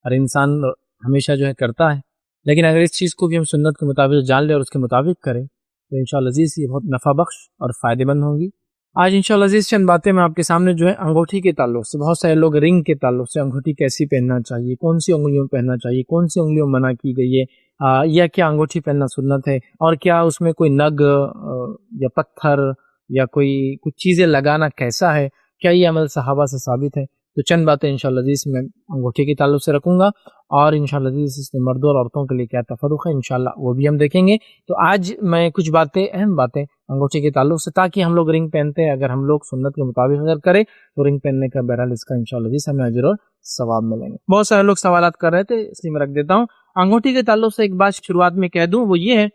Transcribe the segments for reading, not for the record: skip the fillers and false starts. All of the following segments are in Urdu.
ہر انسان ہمیشہ جو ہے کرتا ہے، لیکن اگر اس چیز کو بھی ہم سنت کے مطابق جان لیں اور اس کے مطابق کریں تو انشاءاللہ عزیز یہ بہت نفع بخش اور فائدہ مند ہوں گی۔ آج انشاءاللہ عزیز چند باتیں میں آپ کے سامنے جو ہے انگوٹھی کے تعلق سے، بہت سارے لوگ رنگ کے تعلق سے انگوٹھی کیسی پہننا چاہیے، کون سی انگلیوں میں پہننا چاہیے، کون سی انگلیوں میں منع کی گئی ہے، یا کیا انگوٹھی پہننا سنت ہے، اور کیا اس میں کوئی نگ یا پتھر یا کوئی کچھ چیزیں لگانا کیسا ہے، کیا یہ عمل صحابہ سے ثابت ہے؟ تو چند باتیں انشاءاللہ عزیز میں انگوٹھی کے تعلق سے رکھوں گا، اور انشاءاللہ عزیز اس میں مردوں اور عورتوں کے لیے کیا تفریق ہے انشاءاللہ وہ بھی ہم دیکھیں گے۔ تو آج میں کچھ باتیں، اہم باتیں انگوٹھی کے تعلق سے، تاکہ ہم لوگ رنگ پہنتے ہیں، اگر ہم لوگ سنت کے مطابق اگر کریں تو رنگ پہننے کا بہرحال اس کا انشاءاللہ عزیز ہمیں اجر اور ثواب ملیں گے۔ بہت سارے لوگ سوالات کر رہے تھے، اس لیے میں رکھ دیتا ہوں۔ انگوٹھی کے تعلق سے ایک بات شروعات میں کہہ دوں، وہ یہ ہے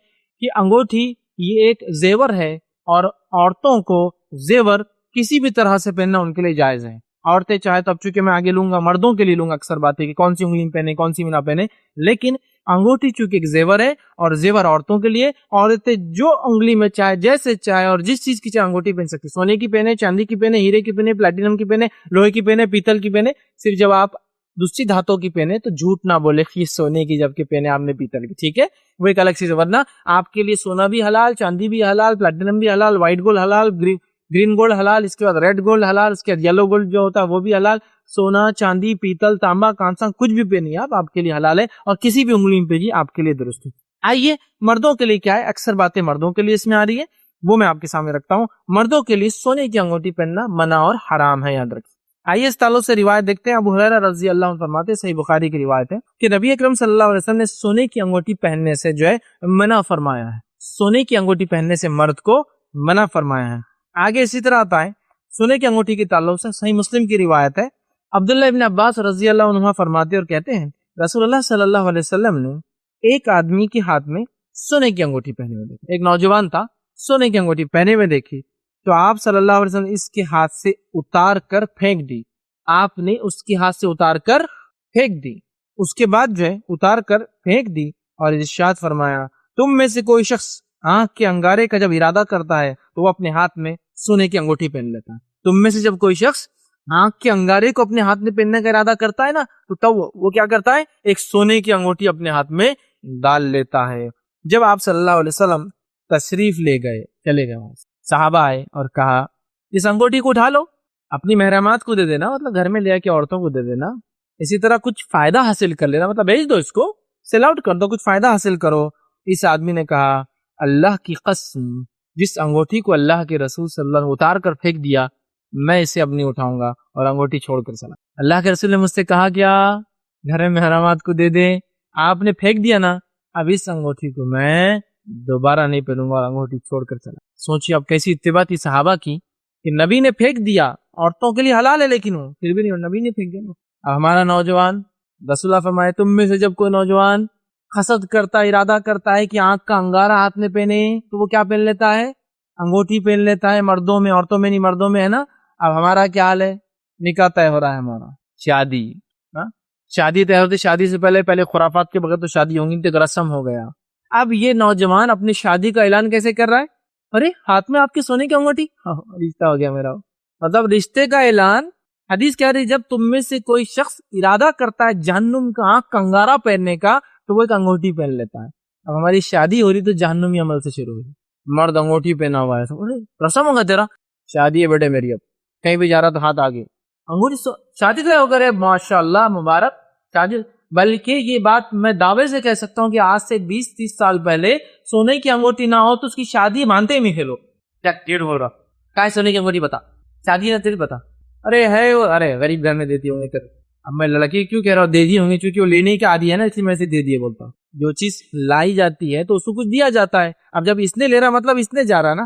کہ انگوٹھی یہ ایک زیور ہے، اور عورتوں کو زیور کسی بھی طرح سے پہننا ان کے لیے جائز ہے۔ عورتیں چاہے تو اب چونکہ میں آگے لوں گا، مردوں کے لیے لوں گا اکثر باتیں کہ کون سی انگلی میں پہنے کون سی میں نہ پہنے، لیکن انگوٹھی چونکہ ایک زیور ہے اور زیور عورتوں کے لیے، عورتیں جو انگلی میں چاہے جیسے چاہے اور جس چیز کی چاہے انگوٹھی پہن سکتی، سونے کی پہنے، چاندی کی پہنے، ہیرے کی پہنے، پلیٹینم کی پہنے، لوہے کی پہنے، پیتل کی پہنے، صرف جب آپ دوسری دھاتوں کی پہنے تو جھوٹ نہ بولے کہ یہ سونے کی جبکہ پہنے آپ نے پیتل کی، ٹھیک ہے، وہ ایک الگ چیز ہے۔ ورنہ آپ کے لیے سونا بھی حلال، چاندی بھی حلال، پلیٹینم بھی حلال، وائٹ گولڈ حلال، گرین گولڈ حلال، اس کے بعد ریڈ گولڈ حلال، اس کے بعد یلو گولڈ جو ہوتا ہے وہ بھی حلال، سونا، چاندی، پیتل، تانبا، کانسا کچھ بھی پہنیے آپ کے لیے حلال ہے، اور کسی بھی انگلی میں پہنیے آپ کے لیے درست ہے۔ آئیے مردوں کے لیے کیا ہے، اکثر باتیں مردوں کے لیے اس میں آ رہی ہے، وہ میں آپ کے سامنے رکھتا ہوں۔ مردوں کے لیے سونے کی انگوٹھی پہننا منع اور حرام ہے، یاد رکھیے۔ آئیے اس تعلق سے روایت دیکھتے ہیں۔ ابو ہریرہ رضی اللہ عنہ فرماتے ہیں، صحیح بخاری کی روایت ہے کہ نبی اکرم صلی اللہ علیہ وسلم نے سونے کی انگوٹھی پہننے سے جو ہے منع فرمایا ہے، سونے کی انگوٹھی پہننے سے مرد کو منع فرمایا ہے۔ آگے اسی طرح آتا ہے سونے کی انگوٹھی کے تعلق سے، صحیح مسلم کی روایت ہے، عبداللہ ابن عباس رضی اللہ عنہ فرماتے اور کہتے ہیں رسول اللہ صلی اللہ علیہ وسلم نے ایک آدمی کے ہاتھ میں سونے کی انگوٹھی پہنے ہوئے دیکھی، ایک نوجوان تھا، سونے کی انگوٹھی پہنے ہوئے دیکھی تو آپ صلی اللہ علیہ وسلم اس کے ہاتھ سے اتار کر پھینک دی، آپ نے اس کے ہاتھ سے اتار کر پھینک دی، اس کے بعد جو ہے اتار کر پھینک دی، اور ارشاد فرمایا تم میں سے کوئی شخص آنکھ کے انگارے کا جب ارادہ کرتا ہے تو وہ اپنے ہاتھ میں سونے کی انگوٹھی پہن لیتا ہے۔ تم میں سے جب کوئی شخص آنکھ کے انگارے کو اپنے ہاتھ میں پہننے کا ارادہ کرتا ہے نا، تو تب وہ کیا کرتا ہے، ایک سونے کی انگوٹھی اپنے ہاتھ میں ڈال لیتا ہے۔ جب آپ صلی اللہ علیہ وسلم تشریف لے گئے، چلے گئے، وہاں صحابہ آئے اور کہا اس انگوٹھی کو اٹھا لو، اپنی محرمات کو دے دینا، مطلب گھر میں لے کے عورتوں کو دے دینا، اسی طرح کچھ فائدہ حاصل کر لینا، مطلب بھیج دو، اس کو سیل آؤٹ کر دو، کچھ فائدہ حاصل کرو۔ اس آدمی نے کہا اللہ کی قسم، جس انگوٹھی کو اللہ کے رسول صلی اللہ علیہ وسلم اتار کر پھینک دیا میں اسے اب نہیں اٹھاؤں گا، اور انگوٹھی چھوڑ کر چلا۔ اللہ کے رسول نے مجھ سے کہا کیا گھر میں محرمات کو دے دے، آپ نے پھینک دیا نا، اب اس انگوٹھی کو میں دوبارہ نہیں پہنوں گا، اور انگوٹھی چھوڑ کر چلا۔ سوچیے اب کیسی اتباع تھی صحابہ کی کہ نبی نے پھینک دیا، عورتوں کے لیے حلال ہے لیکن وہ پھر بھی نہیں، نبی نے پھینک دیا۔ اب ہمارا نوجوان، رسول اللہ فرمائے تم میں سے جب کوئی نوجوان قصد کرتا، ارادہ کرتا ہے کہ آنکھ کا انگارہ ہاتھ میں پہنے تو وہ کیا پہن لیتا ہے، انگوٹھی پہن لیتا ہے، مردوں میں، عورتوں میں نہیں، مردوں میں ہے نا۔ اب ہمارا کیا حال ہے، نکاح طے ہو رہا ہے ہمارا، شادی طے ہوتی، شادی سے پہلے خرافات کے بغیر تو شادی ہوں گی، تو ایک رسم ہو گیا۔ اب یہ نوجوان اپنی شادی کا اعلان کیسے کر رہا ہے، ارے ہاتھ میں آپ کی سونے کی انگوٹھی، رشتہ ہو گیا میرا، مطلب رشتے کا اعلان۔ حدیث کہہ رہی جب تم میں سے کوئی شخص ارادہ کرتا ہے جہنم کا آنکھ کنگارا پہننے کا تو وہ ایک انگوٹھی پہن لیتا ہے۔ اب ہماری شادی ہو رہی تو جہنمی عمل سے شروع ہوئی، مرد انگوٹھی پہنا ہوا ہے، رسم ہوگا تیرا، شادی ہے بیٹے میری، اب کہیں بھی جا رہا تو ہاتھ آگے، انگوٹھی شادی طے ہو کر ماشاء اللہ مبارک شادی۔ بلکہ یہ بات میں دعوے سے کہہ سکتا ہوں کہ آج سے 20-30 سال پہلے سونے کی انگوٹھی نہ ہو تو اس کی شادی مانتے ہی نہیں تھے لوگ، کیا ڈیڑھ ہو رہا کیا سونے کی انگوٹھی بتا، شادی نہ تیری بتا، ارے ہے وہ، ارے غریب گھر میں دیتی ہوں گے۔ اب میں لڑکی کیوں کہہ رہا ہوں دے دی ہوں گے، کیونکہ وہ لینے کا عادی ہے نا، اس لیے میں سے دے دیے بولتا ہوں۔ جو چیز لائی جاتی ہے تو اس کو کچھ دیا جاتا ہے، اب جب اس نے لے رہا مطلب اس نے جا رہا نا۔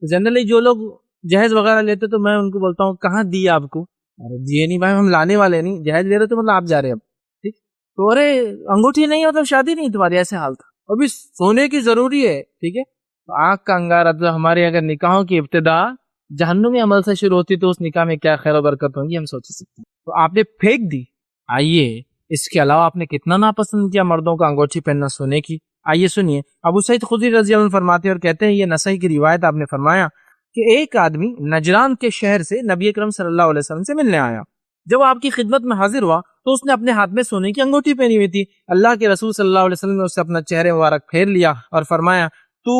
جنرلی جو لوگ جہیز وغیرہ لیتے تو میں ان کو بولتا ہوں کہاں دیا آپ کو، ارے دیے نہیں بھائی، ہم لانے والے نہیں، جہیز لے رہے تو مطلب آپ جا رہے اب، ٹھیک تو ارے انگوٹھی نہیں مطلب شادی نہیں تمہاری، ایسے حال تھا، ابھی سونے کی ضروری ہے، ٹھیک ہے۔ تو آنکھ کا انگارہ تو ہمارے اگر نکاحوں کی ابتدا جہنمی عمل سے شروع ہوتی تو اس نکاح میں کیا خیر و برکت ہوں گی ہم سوچ سکتے ہیں۔ تو آپ نے پھینک دی۔ آئیے اس کے علاوہ آپ نے کتنا ناپسند کیا مردوں کا انگوٹھی پہننا سونے کی۔ آئیے سنیے، ابو سعید خدری رضی اللہ عنہ فرماتے اور کہتے ہیں، یہ نسائی کی روایت، آپ نے فرمایا کہ ایک آدمی نجران کے شہر سے نبی اکرم صلی اللہ علیہ وسلم سے ملنے آیا، جب وہ آپ کی خدمت میں حاضر ہوا تو اس نے اپنے ہاتھ میں سونے کی انگوٹھی پہنی ہوئی تھی. اللہ کے رسول صلی اللہ علیہ وسلم نے اسے اپنا چہرے مبارک پھیر لیا اور فرمایا تو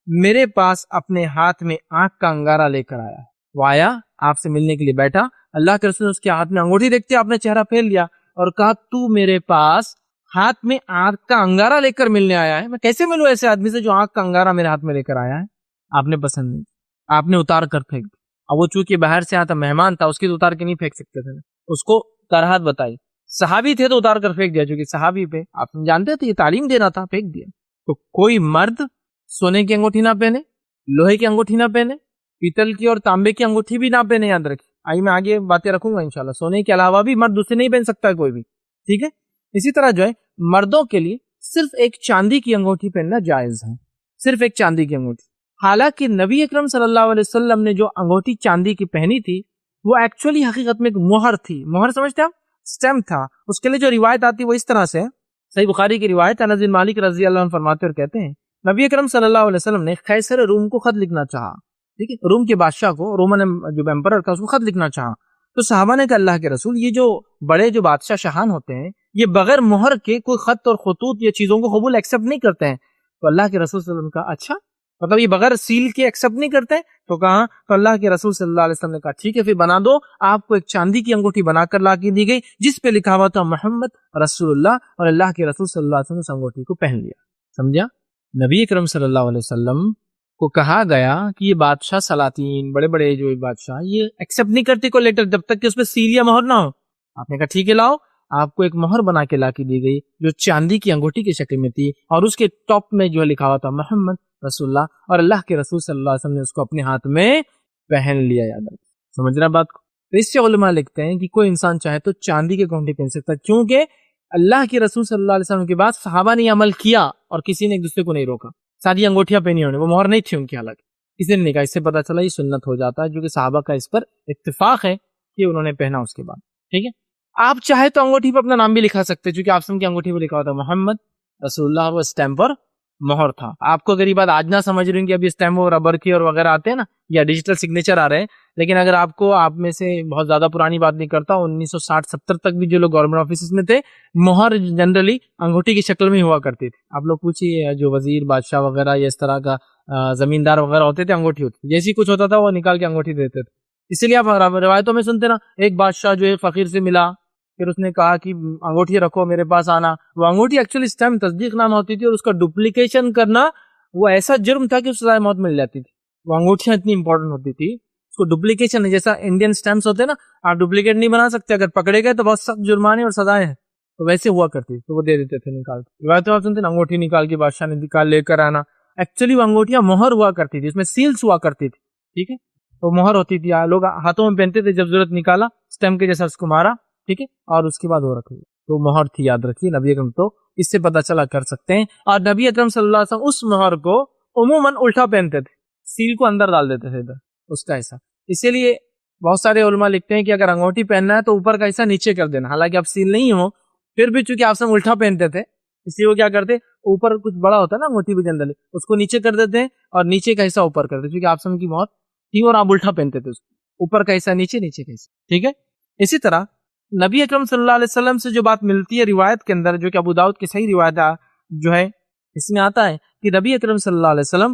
میرے پاس اپنے ہاتھ میں آنکھ کا انگارہ لے کر آیا. وہ آیا, آپ سے ملنے کے لیے بیٹھا. اللہ کے رسول نے اس کے ہاتھ میں انگوٹھی دیکھتے آپ نے چہرہ پھیر لیا اور کہا تو میرے پاس ہاتھ میں آنکھ کا انگارہ لے کر ملنے آیا ہے, میں کیسے ملوں ایسے آدمی سے جو آنکھ کا انگارہ میرے ہاتھ میں لے کر آیا ہے. آپ نے پسند نہیں, آپ نے اتار کر پھینک دیا. اب وہ چونکہ باہر سے آتا مہمان تھا, اس کی تو اتار کے نہیں پھینک سکتے تھے, اس کو کراہت بتائی. صحابی تھے تو اتار کر پھینک دیا, چونکہ صحابی پہ آپ جانتے تھے یہ تعلیم دینا تھا, پھینک دیا. تو کوئی مرد سونے کی انگوٹھی نہ پہنے, لوہے کی انگوٹھی نہ پہنے, پیتل کی اور تانبے کی انگوٹھی بھی نہ پہنے, یاد رکھیں. آئیے میں آگے باتیں رکھوں گا انشاءاللہ. سونے کے علاوہ بھی مرد اسے نہیں پہن سکتا ہے کوئی بھی, ٹھیک ہے. اسی طرح جو ہے مردوں کے لیے صرف ایک چاندی کی انگوٹھی پہننا جائز ہے, صرف ایک چاندی کی انگوٹھی. حالانکہ نبی اکرم صلی اللہ علیہ وسلم نے جو انگوٹھی چاندی کی پہنی تھی وہ ایکچولی حقیقت میں ایک مہر تھی. مہر سمجھتے آپ, اسٹیمپ تھا. اس کے لیے جو روایت آتی وہ اس طرح سے, صحیح بخاری کی روایت, انس بن مالک رضی اللہ عنہ فرماتے اور کہتے ہیں نبی اکرم صلی اللہ علیہ وسلم نے قیصر روم کو خط لکھنا چاہا, ٹھیک ہے, روم کے بادشاہ کو, رومن جو ایمپرر تھا اس کو خط لکھنا چاہا. تو صحابہ نے کہا اللہ کے رسول یہ جو بڑے جو بادشاہ شاہان ہوتے ہیں یہ بغیر مہر کے کوئی خط اور خطوط یا چیزوں کو قبول ایکسیپٹ نہیں کرتے ہیں. تو اللہ کے رسول صلی اللہ علیہ وسلم کا اچھا, مطلب یہ بغیر سیل کے ایکسیپٹ نہیں کرتے. تو کہا, تو اللہ کے رسول صلی اللہ علیہ وسلم نے کہا ٹھیک ہے پھر بنا دو. آپ کو ایک چاندی کی انگوٹھی بنا کر لا کے دی گئی جس پہ لکھا ہوا تھا محمد رسول اللہ, اور اللہ کے رسول صلی اللہ علیہ وسلم نے اس انگوٹھی کو پہن لیا. سمجھا, نبی اکرم صلی اللہ علیہ وسلم کو کہا گیا کہ یہ بادشاہ سلاطین, بڑے بڑے جو بادشاہ, یہ ایکسیپٹ نہیں کرتے کوئی لیٹر جب تک کہ اس پہ سیل یا مہر نہ ہو. آپ نے کہا ٹھیک ہے لاؤ. آپ کو ایک مہر بنا کے لا کے دی گئی جو چاندی کی انگوٹھی کی شکل میں تھی, اور اس کے ٹاپ میں جو ہے لکھا ہوا تھا محمد رسول اللہ, اور اللہ کے رسول صلی اللہ علیہ وسلم نے اس کو اپنے ہاتھ میں پہن لیا. یاد رکھ, سمجھ رہا بات کو. اس سے علماء لکھتے ہیں کہ کوئی انسان چاہے تو چاندی کی انگوٹھی پہن سکتا ہے, کیونکہ اللہ کے رسول صلی اللہ علیہ وسلم کے بعد صحابہ نے عمل کیا اور کسی نے ایک دوسرے کو نہیں روکا. ساری انگوٹھیاں پہنی ہونے, وہ مہر نہیں تھی ان کی, حالانکہ کسی نے نہیں کہا. اس سے پتہ چلا یہ سنت ہو جاتا ہے, جو کہ صحابہ کا اس پر اتفاق ہے کہ انہوں نے پہنا اس کے بعد, ٹھیک ہے. آپ چاہے تو انگوٹھی پہ اپنا نام بھی لکھا سکتے, چونکہ آپ کی انگوٹھی پہ لکھا ہوتا ہے محمد رسول اللہ, وہ اسٹیمپ پر مہر تھا. آپ کو اگر یہ بات آج نہ سمجھ رہی ہوں کہ ابھی اسٹیمپ اور ربر کی اور وغیرہ آتے ہیں نا, یا ڈیجیٹل سگنیچر آ رہے ہیں, لیکن اگر آپ کو, آپ میں سے بہت زیادہ پرانی بات نہیں کرتا, 1960-70 تک بھی جو لوگ گورنمنٹ آفیسز میں تھے مہر جنرلی انگوٹھی کی شکل میں ہوا کرتی تھی. آپ لوگ پوچھیے جو وزیر, بادشاہ وغیرہ یا اس طرح کا زمیندار وغیرہ ہوتے تھے, انگوٹھی ہوتی تھی, جیسی کچھ ہوتا تھا وہ نکال کے انگوٹھی دیتے تھے. اسی لیے آپ روایتوں میں سنتے نا, ایک بادشاہ جو ایک فقیر سے ملا, پھر اس نے کہا کہ انگوٹھی رکھو میرے پاس آنا. وہ انگوٹھی ایکچولی اس ٹائم تصدیق نام ہوتی تھی, اور اس کا ڈپلیکیشن کرنا وہ ایسا جرم تھا کہ اس سزائے موت مل جاتی تھی. وہ انگوٹھیاں اتنی امپورٹنٹ ہوتی تھی, اس کو ڈپلیکیشن, جیسا انڈین اسٹیمپس ہوتے ہیں نا, آپ ڈپلیکیٹ نہیں بنا سکتے, اگر پکڑے گئے تو بہت سخت جرمانے اور سزائیں ہیں, تو ویسے ہوا کرتی, تو وہ دے دیتے تھے نکال کے. روایتوں آپ سنتے نا, انگوٹھی نکال کے بادشاہ نے نکال لے کر آنا. ایکچولی وہ انگوٹھیاں مہر ہوا کرتی تھی, اس میں سیلز ہوا کرتی تھی, ٹھیک ہے. تو مہر ہوتی تھی, لوگ ہاتھوں میں پہنتے تھے, جب ضرورت نکالا اسٹیمپ کے جیسا اس کو مارا, ٹھیک ہے, اور اس کے بعد وہ رکھ لیا. تو مہر تھی, یاد رکھیے. نبی اکرم تو اس سے پتہ چلا کر سکتے ہیں. اور نبی اکرم صلی اللہ علیہ وسلم اس مہر کو عموماً الٹا پہنتے تھے, سیل کو اندر ڈال دیتے تھے ادھر, اس کا ایسا. اسی لیے بہت سارے علماء لکھتے ہیں کہ اگر انگوٹھی پہننا ہے تو اوپر کا حصہ نیچے کر دینا. حالانکہ آپ سیل نہیں ہو, پھر بھی چونکہ آپ سب الٹا پہنتے تھے, اس لیے وہ کیا کرتے, اوپر کچھ بڑا ہوتا ہے نا انگوٹھی بھی جنرلی, اس کو نیچے کر دیتے ہیں اور نیچے کا حصہ اوپر کر دیتے, کیونکہ آپ سب کی موت تھی اور آپ الٹا پہنتے تھے, اس کو اوپر کا حصہ نیچے, نیچے کا حصہ, ٹھیک ہے. اسی طرح نبی اکرم صلی اللہ علیہ وسلم سے جو بات ملتی ہے روایت کے اندر, جو کہ ابو داؤد کی صحیح روایت جو ہے, اس میں آتا ہے کہ نبی اکرم صلی اللہ علیہ وسلم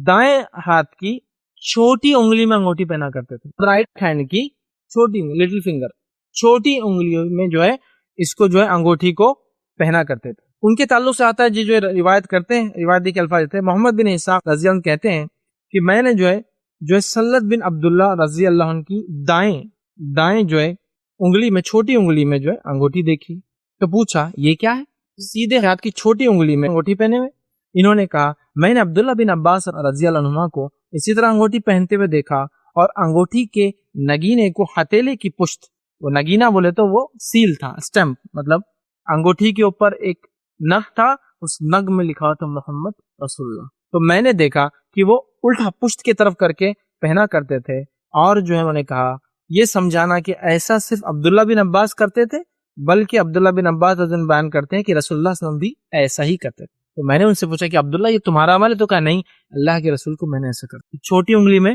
دائیں ہاتھ کی چھوٹی انگلی میں انگوٹھی پہنا کرتے تھے. رائٹ ہینڈ کی چھوٹی لٹل فنگر, چھوٹی انگلیوں میں جو ہے اس کو جو ہے انگوٹھی کو پہنا کرتے تھے. ان کے تعلق سے آتا ہے جو روایت کرتے ہیں, روایتی کے الفاظ تھے, محمد بن اسحاق رضی اللہ عنہ کہتے ہیں کہ میں نے جو ہے سلت بن عبداللہ رضی اللہ عنہ کی دائیں جو ہے انگلی میں, چھوٹی انگلی میں جو ہے انگوٹھی دیکھی, تو پوچھا یہ کیا ہے, سیدھے ہاتھ کی چھوٹی انگلی میں انگوٹھی پہنے ہوئے. انہوں نے کہا میں نے عبداللہ بن عباس رضی اللہ عنہ کو اسی طرح انگوٹھی پہنتے ہوئے دیکھا, اور انگوٹھی کے نگینے کو ہتھیلے کی پشت, وہ نگینہ بولے تو وہ سیل تھا, اسٹیمپ, مطلب انگوٹھی کے اوپر ایک نگ تھا, اس نگ میں لکھا تھا محمد رسول اللہ. تو میں نے دیکھا کہ وہ الٹا پشت کی طرف کر کے پہنا کرتے تھے, اور جو ہے انہوں نے کہا یہ سمجھانا کہ ایسا صرف عبداللہ بن عباس کرتے تھے, بلکہ عبداللہ بن عباس بیان کرتے ہیں کہ رسول اللہ صلی اللہ علیہ وسلم بھی ایسا ہی کرتے تھے. تو میں نے ان سے پوچھا کہ عبداللہ یہ تمہارا عمل ہے, تو کہا نہیں, اللہ کے رسول کو میں نے ایسا کرتا, چھوٹی انگلی میں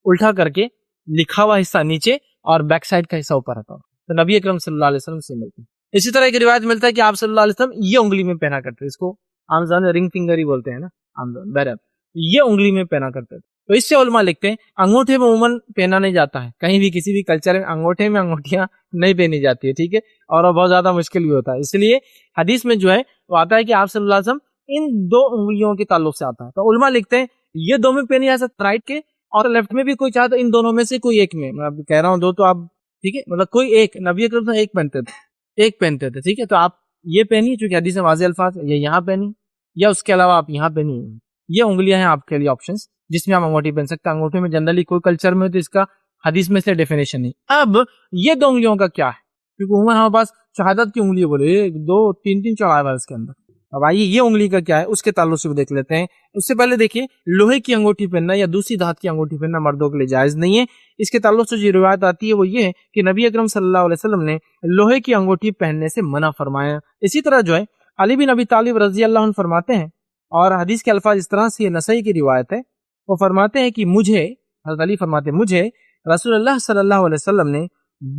الٹا کر کے لکھا ہوا حصہ نیچے اور بیک سائڈ کا حصہ اوپر رہتا. تو نبی اکرم صلی اللہ علیہ وسلم سے ملتے ہیں. اسی طرح ایک روایت ملتا ہے کہ آپ صلی اللہ علیہ وسلم یہ انگلی میں پہنا کرتے، اس کو عام زبان میں رنگ فنگر ہی بولتے ہیں نا، عام زبان بہرحال یہ انگلی میں پہنا کرتے تھے۔ تو اس سے علماء لکھتے ہیں انگوٹھے میں عموماً پہنا نہیں جاتا ہے، کہیں بھی کسی بھی کلچر میں انگوٹھے میں انگوٹھیاں نہیں پہنی جاتی ہے، ٹھیک ہے، اور وہ بہت زیادہ مشکل بھی ہوتا ہے۔ اس لیے حدیث میں جو ہے وہ آتا ہے کہ آپ صلی اللہ علیہ وسلم ان دو انگلیوں کے تعلق سے آتا ہے۔ تو علماء لکھتے ہیں یہ دو میں پہنی جا سکتا، رائٹ کے اور لیفٹ میں بھی کوئی چاہے تو ان دونوں میں سے کوئی ایک میں، میں کہہ رہا ہوں دو تو آپ ٹھیک ہے، مطلب کوئی ایک، نبی اکرم صلی اللہ علیہ وسلم ایک پہنتے تھے، ٹھیک ہے، تو آپ یہ پہنی چونکہ حدیث میں واضح الفاظ یہ یہاں پہنی یا اس کے علاوہ آپ یہاں پہنی، یہ انگلیاں ہیں آپ کے لیے آپشنز جس میں آپ انگوٹھی پہن سکتے ہیں۔ انگوٹھے میں جنرلی کوئی کلچر میں تو اس کا حدیث میں سے ڈیفینیشن نہیں۔ اب یہ دو انگلیوں کا کیا ہے، کیونکہ عموماً ہمارے پاس شہادت کی انگلی بولے 1 2 3 3 چڑھایا ہوا ہے اس کے اندر۔ اب آئیے یہ انگلی کا کیا ہے اس کے تعلق سے بھی دیکھ لیتے ہیں۔ اس سے پہلے دیکھیے لوہے کی انگوٹھی پہننا یا دوسری دھات کی انگوٹھی پہننا مردوں کے لیے جائز نہیں ہے۔ اس کے تعلق سے جو روایت آتی ہے وہ یہ ہے کہ نبی اکرم صلی اللہ علیہ وسلم نے لوہے کی انگوٹھی پہننے سے منع فرمایا۔ اسی طرح جو ہے علی بن ابی طالب رضی اللہ عنہ فرماتے ہیں، اور حدیث کے الفاظ اس طرح سے، یہ نسائی کی روایت ہے، وہ فرماتے ہیں کہ مجھے، حضرت علی فرماتے ہیں مجھے رسول اللہ صلی اللہ علیہ وسلم نے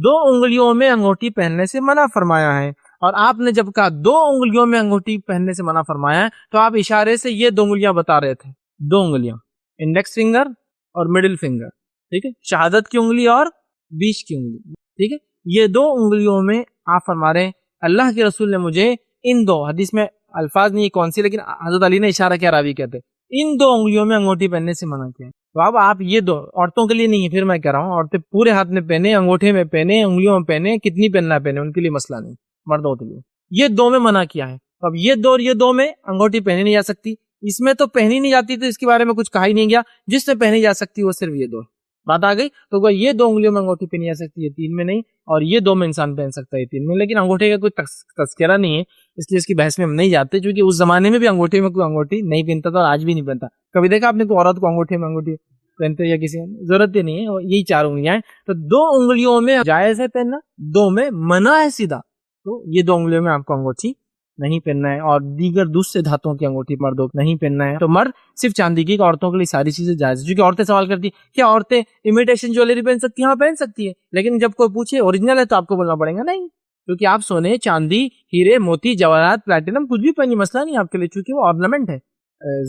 2 انگلیوں میں انگوٹھی پہننے سے منع فرمایا ہے۔ اور آپ نے جب کہا 2 انگلیوں میں انگوٹھی پہننے سے منع فرمایا ہے تو آپ اشارے سے یہ 2 انگلیاں بتا رہے تھے، 2 انگلیاں، انڈیکس فنگر اور مڈل فنگر، ٹھیک ہے، شہادت کی انگلی اور بیچ کی انگلی، ٹھیک ہے، یہ 2 انگلیوں میں آپ فرما رہے ہیں اللہ کے رسول نے مجھے ان 2، حدیث میں الفاظ نہیں کون سی لیکن حضرت علی نے اشارہ کیا، راوی کہتے ان 2 انگلیوں میں انگوٹھی پہننے سے منع کیا۔ تو اب آپ یہ 2 عورتوں کے لیے نہیں ہے، پھر میں کہہ رہا ہوں عورتیں پورے ہاتھ میں پہنے، انگوٹھے میں پہنے، انگلیوں میں پہنے، کتنی پہننا پہنے، ان کے لیے مسئلہ نہیں، مردوں کے لیے یہ 2 میں منع کیا ہے۔ تو اب یہ 2 اور یہ 2 میں انگوٹھی پہنی نہیں جا سکتی، اس میں تو پہنی نہیں جاتی تو اس کے بارے میں کچھ کہا ہی نہیں گیا، جس سے پہنی جا سکتی وہ صرف یہ 2 بات آ گئی۔ تو یہ 2 انگلیوں میں انگوٹھی پہنی جا سکتی ہے، 3 میں نہیں، اور یہ 2 میں انسان پہن سکتا ہے، 3 میں، لیکن انگوٹھے کا کوئی تذکرہ نہیں ہے، اس لیے اس کی بحث میں ہم نہیں جاتے، کیونکہ اس زمانے میں بھی انگوٹھے میں کوئی انگوٹھی نہیں پہنتا تھا اور آج بھی نہیں پہنتا۔ کبھی دیکھا آپ نے کوئی عورت کو انگوٹھے میں انگوٹھی پہنتے یا کسی ضرورت ہی نہیں ہے، اور یہی 4 انگلیاں ہیں۔ تو 2 انگلیوں میں جائز ہے پہننا، 2 میں منع ہے سیدھا، تو یہ 2 انگلیوں میں آپ کو انگوٹھی نہیں پہننا ہے، اور دیگر دوسرے دھاتوں کی انگوٹھی مردوں کو نہیں پہننا ہے۔ تو مرد صرف چاندی کی، عورتوں کے لیے ساری چیزیں جائز ہے۔ کیونکہ عورتیں سوال کرتی ہیں کیا عورتیں امیٹیشن جویلری پہن سکتی ہیں؟ ہاں پہن سکتی ہے، لیکن جب کوئی پوچھے اوریجنل ہے تو آپ کو بولنا پڑے گا نہیں، کیونکہ آپ سونے، چاندی، ہیرے، موتی، جواہرات، پلیٹینم کچھ بھی پہنی، مسئلہ نہیں آپ کے لیے، چونکہ وہ آرنامنٹ ہے،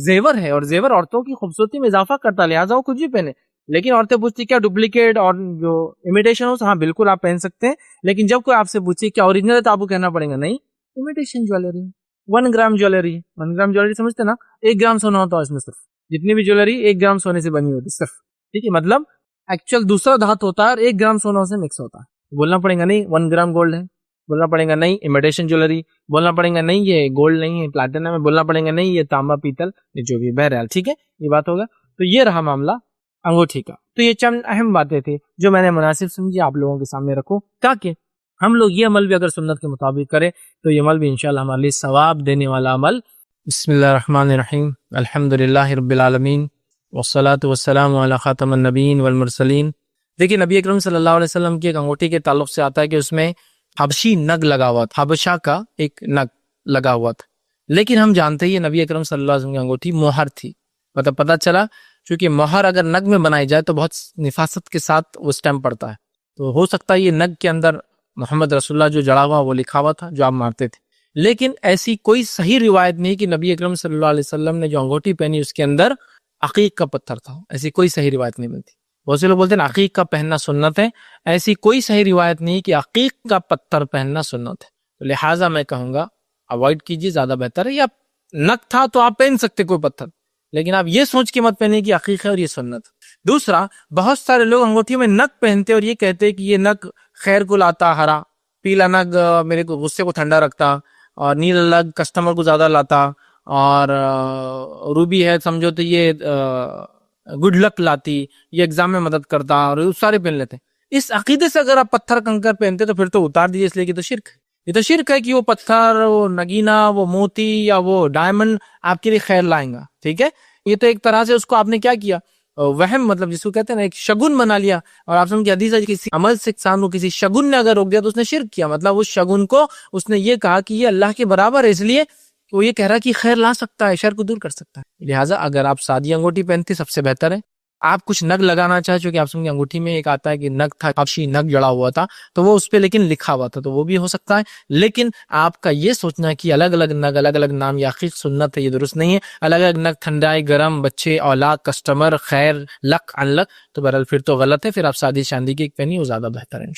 زیور ہے، اور زیور عورتوں کی خوبصورتی میں اضافہ کرتا ہے، لہٰذا وہ کچھ بھی پہنے۔ لیکن عورتیں پوچھتی کیا ڈپلیکیٹ اور جو امیٹیشن ہو، ہاں بالکل آپ پہن سکتے ہیں، لیکن جب کوئی آپ سے پوچھے کیا اوریجنل ہے تو آپ کو کہنا پڑے گا نہیں، imitation jewellery, 1 gram jewellery, 1 gram jewellery سمجھتے نا، 1 گرام سونا ہوتا ہے اس میں، صرف جتنی بھی جویلری 1 گرام سونے سے بنی ہوتی صرف، ٹھیک ہے، مطلب ایکچوئل دوسرا دھات ہوتا ہے اور 1 گرام سونا سے مکس ہوتا ہے۔ بولنا پڑے گا نہیں 1 گرام گولڈ ہے، بولنا پڑے گا نہیں امیٹیشن جویلری، بولنا پڑے گا نہیں یہ گولڈ نہیں ہے پلاٹینم ہے، بولنا پڑے گا نہیں یہ تانبا پیتل، یہ جو بھی بہرحال ٹھیک ہے، یہ بات ہوگا۔ تو یہ رہا معاملہ انگوٹھی کا۔ تو یہ چند اہم باتیں تھیں جو میں نے مناسب سمجھی آپ لوگوں کے سامنے رکھوں، تاکہ ہم لوگ یہ عمل بھی اگر سنت کے مطابق کریں تو یہ عمل بھی انشاءاللہ ہمارے لیے ثواب دینے والا عمل۔ بسم اللہ الرحمن الرحیم، الحمدللہ رب العالمین، والصلاة والسلام علی خاتم النبیین والمرسلین۔ دیکھیے نبی اکرم صلی اللہ علیہ وسلم کی ایک انگوٹھی کے تعلق سے آتا ہے کہ اس میں حبشی نگ لگا ہوا تھا، حبشہ کا ایک نگ لگا ہوا تھا، لیکن ہم جانتے ہیں یہ نبی اکرم صلی اللہ علیہ وسلم کی انگوٹھی مہر تھی۔ مطلب پتہ چلا چونکہ مہر اگر نگ میں بنائی جائے تو بہت نفاست کے ساتھ وہ اسٹیمپ پڑتا ہے، تو ہو سکتا ہے یہ نگ کے اندر محمد رسول اللہ جو جڑا ہوا وہ لکھا ہوا تھا جو آپ مارتے تھے، لیکن ایسی کوئی صحیح روایت نہیں کہ نبی اکرم صلی اللہ علیہ وسلم نے جو انگوٹھی پہنی اس کے اندر عقیق کا پتھر تھا، ایسی کوئی صحیح روایت نہیں ملتی۔ بہت سے لوگ بولتے ہیں عقیق کا پہننا سنت ہے، ایسی کوئی صحیح روایت نہیں کہ عقیق کا پتھر پہننا سنت ہے، تو لہٰذا میں کہوں گا اوائڈ کیجیے، زیادہ بہتر ہے۔ یا نگ تھا تو آپ پہن سکتے کوئی پتھر، لیکن آپ یہ سوچ کے مت پہنے کہ عقیق ہے اور یہ سنت۔ دوسرا، بہت سارے لوگ انگوٹھی میں نگ پہنتے اور یہ کہتے کہ یہ نگ خیر کو لاتا، ہرا پیلا نگ میرے کو غصے کو ٹھنڈا رکھتا، اور نیلا نگ کسٹمر کو زیادہ لاتا، اور روبی ہے سمجھو تو یہ گڈ لک لاتی، یہ ایگزام میں مدد کرتا، اور سارے پہن لیتے۔ اس عقیدے سے اگر آپ پتھر کنکر پہنتے تو پھر تو اتار دیجیے، اس لیے کہ تو شرک ہے، یہ تو شرک ہے کہ وہ پتھر، وہ نگینا، وہ موتی یا وہ ڈائمنڈ آپ کے لیے خیر لائیں گا، ٹھیک ہے۔ یہ تو ایک طرح سے اس کو آپ نے کیا کیا، وہم، مطلب جس کو کہتے ہیں نا ایک شگن بنا لیا، اور آپ سمجھ کے حدیث ہے کسی عمل سے انسان کو کسی شگن نے اگر روک دیا تو اس نے شرک کیا، مطلب اس شگن کو اس نے یہ کہا کہ یہ اللہ کے برابر ہے، اس لیے وہ یہ کہہ رہا کہ خیر لا سکتا ہے، شر کو دور کر سکتا ہے۔ لہٰذا اگر آپ سادی انگوٹھی پہنتے سب سے بہتر ہے، آپ کچھ نگ لگانا چاہے، چونکہ آپ سمجھیں انگوٹھی میں ایک آتا ہے کہ نگ تھا، حبشی نگ جڑا ہوا تھا، تو وہ اس پہ لیکن لکھا ہوا تھا، تو وہ بھی ہو سکتا ہے. لیکن آپ کا یہ سوچنا کہ الگ الگ نگ، الگ الگ نام یا عقیق سنت ہے، یہ درست نہیں ہے. الگ الگ نگ، ٹھنڈائی، گرم، بچے، اولاد، کسٹمر، خیر، لک ان لک، تو بہرحال پھر تو غلط ہے. پھر آپ سادی چاندی کی ایک پہنی، وہ زیادہ بہتر ہے.